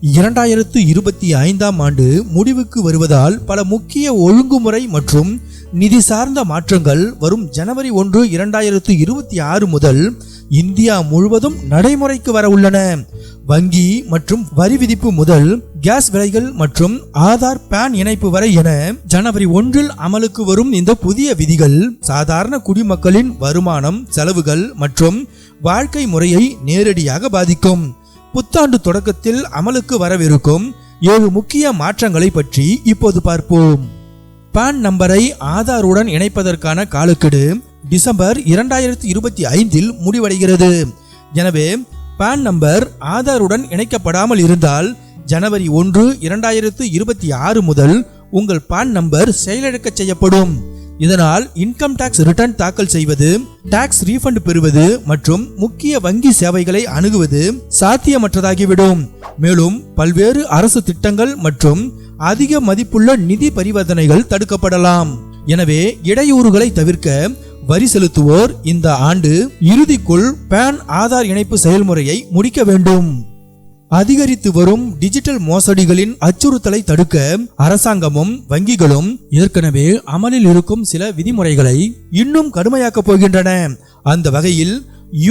2025ஆம் ஆண்டு முடிவுக்கு வருவதால் பல முக்கிய ஒழுங்குமுறை மற்றும் நிதி சார்ந்த மாற்றங்கள் வரும் ஜனவரி 1, 2026 முதல் இந்தியா முழுவதும் நடைமுறைக்கு வர உள்ளன. வங்கி மற்றும் வரி விதிப்பு முதல் கேஸ் விலைகள் மற்றும் ஆதார் பான் இணைப்பு வரை என ஜனவரி 1 அமலுக்கு வரும் இந்த புதிய விதிகள் சாதாரண குடிமக்களின் வருமானம், செலவுகள் மற்றும் வாழ்க்கை முறையை நேரடியாக பாதிக்கும். புத்தாண்டு தொடக்கத்தில் அமலுக்கு வரவிருக்கும் 7 முக்கிய மாற்றங்களை பற்றி இப்போது பார்ப்போம். பான் நம்பரை ஆதாருடன் இணைப்பதற்கான காலக்கெடு டிசம்பர் 2025 முடிவடைகிறது. எனவே பான் நம்பர் ஆதாருடன் இணைக்கப்படாமல் இருந்தால் ஜனவரி 1, 2026 முதல் உங்கள் பான் நம்பர் செயலிழக்க செய்யப்படும். இதனால் இன்கம் டாக்ஸ் ரிட்டர்ன் தாக்கல் செய்வது, டாக்ஸ் ரீஃபண்ட் பெறுவது மற்றும் முக்கிய வங்கி சேவைகளை அணுகுவது சாத்தியமற்றதாகிவிடும். மேலும் பல்வேறு அரசு திட்டங்கள் மற்றும் அதிக மதிப்புள்ள நிதி பரிவர்த்தனைகள் தடுக்கப்படலாம். எனவே இடையூறுகளை தவிர்க்க வரி செலுத்துவோர் இந்த ஆண்டு இறுதிக்குள் பான் ஆதார் இணைப்பு செயல்முறையை முடிக்க வேண்டும். அதிகரித்து வரும் டிஜிட்டல் மோசடிகளின் அச்சுறுத்தலை தடுக்க அரசாங்கமும் வங்கிகளும் ஏற்கனவே அமலில் இருக்கும் சில விதிமுறைகளை இன்னும் கடுமையாக்கப் போகின்றன. அந்த வகையில்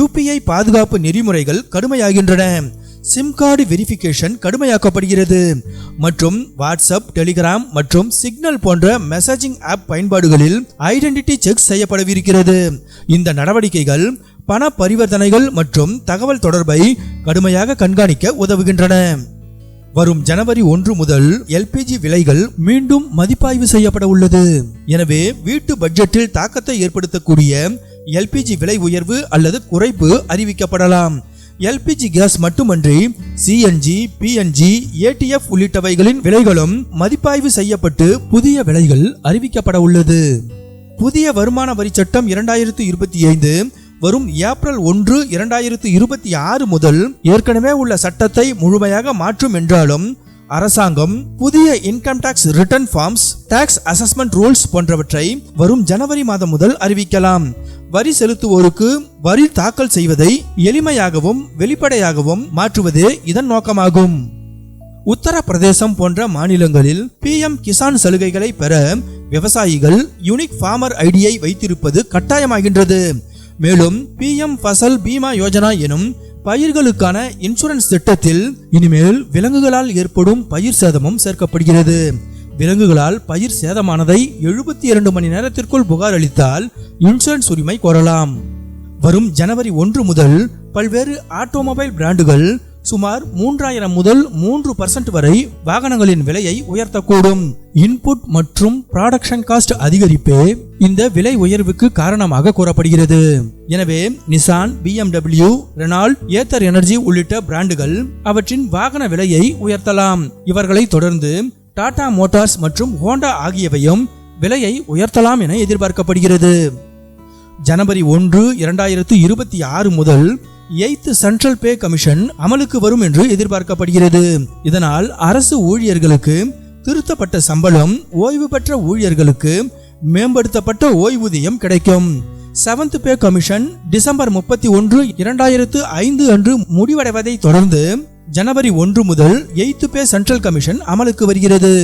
UPI பாதுகாப்பு நெறிமுறைகள் கடுமையாகின்றன. சிம் கார்டு வெரிஃபிகேஷன் கடுமையாக்கப்படுகிறது மற்றும் வாட்ஸ்அப், டெலிகிராம் மற்றும் சிக்னல் போன்ற மெசேஜிங் ஆப் பயன்பாடுகளில் ஐடென்டிட்டி செக் செய்யப்படவிருக்கிறது. இந்த நடவடிக்கைகள் பண பரிவர்த்தனைகள் மற்றும் தகவல் தொடர்பை கடுமையாக கண்காணிக்க உதவுகின்றன. வரும் ஜனவரி 1 முதல் LPG விலைகள் மீண்டும் மதிப்பாய்வு செய்யப்பட உள்ளது. எனவே வீட்டு பட்ஜெட்டில் தாக்கத்தை ஏற்படுத்தக்கூடிய LPG விலை உயர்வு அல்லது குறைப்பு அறிவிக்கப்படலாம். LPG கேஸ் மட்டுமன்றி CNG, PNG, ATF உள்ளிட்டவைகளின் விலைகளும் மதிப்பாய்வு செய்யப்பட்டு புதிய விலைகள் அறிவிக்கப்பட உள்ளது. புதிய வருமான வரி சட்டம் 2025 வரும் ஏப்ரல் 1, 2026 முதல் ஏற்கனவே உள்ள சட்டத்தை முழுமையாக மாற்றும் என்றாலும் அரசாங்கம் புதிய income tax return forms, tax assessment rules போன்றவற்றை வரும் ஜனவரி மாதம் முதல் அறிவிக்கலாம். வரி செலுத்துவோருக்கு வரி தாக்கல் செய்வதை எளிமையாகவும் வெளிப்படையாகவும் மாற்றுவதே இதன் நோக்கமாகும். உத்தரப்பிரதேசம் போன்ற மாநிலங்களில் PM கிசான் சலுகைகளை பெற விவசாயிகள் யூனிக் ஃபார்மர் ஐடியை வைத்திருப்பது கட்டாயமாகின்றது. மேலும் PM ஃபசல் பீமா யோஜனா எனும் பயிர்களுக்கான இன்சூரன்ஸ் திட்டத்தில் இனிமேல் விலங்குகளால் ஏற்படும் பயிர் சேதமும் சேர்க்கப்படுகிறது. விலங்குகளால் பயிர் சேதமானதை 72 மணி நேரத்திற்குள் புகார் அளித்தால் இன்சூரன்ஸ் உரிமை கோரலாம். வரும் ஜனவரி 1 முதல் பல்வேறு ஆட்டோமொபைல் பிராண்டுகள் சுமார் 3000 முதல் 3% வரை வாகனங்களின் விலையை உயர்த்தக்கூடும். இன்புட் மற்றும் ப்ராடக்ஷன் காஸ்ட் அதிகரிப்பே இந்த விலை உயர்வுக்கு காரணமாக கூறப்படுகிறது. எனவே Nissan, BMW, Renault, Ather Energy உள்ளிட்ட பிராண்டுகள் அவற்றின் வாகன விலையை உயர்த்தலாம். இவர்களை தொடர்ந்து டாடா மோட்டார்ஸ் மற்றும் ஹோண்டா ஆகியவையும் விலையை உயர்த்தலாம் என எதிர்பார்க்கப்படுகிறது. ஜனவரி 1, 2026 முதல் 8th சென்ட்ரல் பே கமிஷன் அமலுக்கு வரும் என்று எதிர்பார்க்கப்படுகிறது. இதனால் அரசு ஊழியர்களுக்கு திருத்தப்பட்ட சம்பளம், ஓய்வு பெற்ற ஊழியர்களுக்கு மேம்படுத்தப்பட்ட ஓய்வூதியம் கிடைக்கும். 7th பே கமிஷன் டிசம்பர் 31, 2005 அன்று முடிவடைவதை தொடர்ந்து ஜனவரி 1 முதல் 8th பே சென்ட்ரல் கமிஷன் அமலுக்கு வருகிறது.